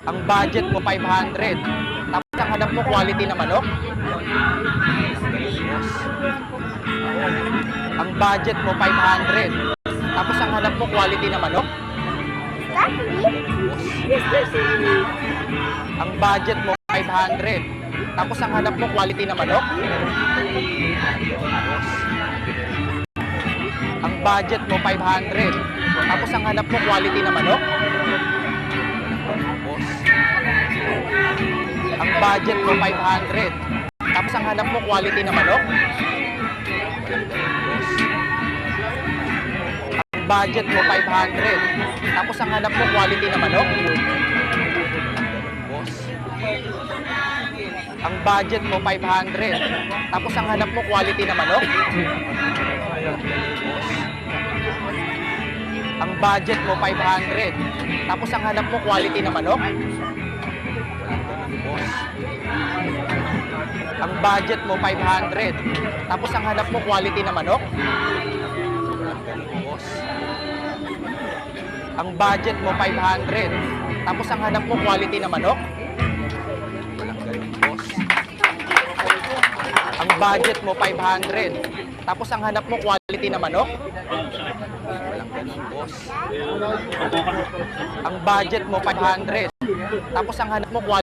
Ang budget mo 500. Tapos ang hanap mo quality na manok. Ang budget mo 500. Tapos ang hanap mo quality na manok. Ang budget mo 500. Tapos ang hanap mo quality na manok. Ang budget mo 500. Tapos ang hanap mo quality na manok. Ang budget mo 500. Tapos ang hanap mo quality na manok. Ang budget mo 500. Tapos ang hanap mo quality na manok. Ang budget mo 500. Tapos ang hanap mo quality na manok. Ang budget mo 500. Tapos ang hanap mo quality na manok. Ang budget mo 500. Tapos ang hanap mo quality na manok. Ang budget mo 500. Tapos ang hanap mo quality na manok. Ang budget mo 500. Tapos ang hanap mo quality na manok. Ang budget mo 500. Tapos ang hanap mo quality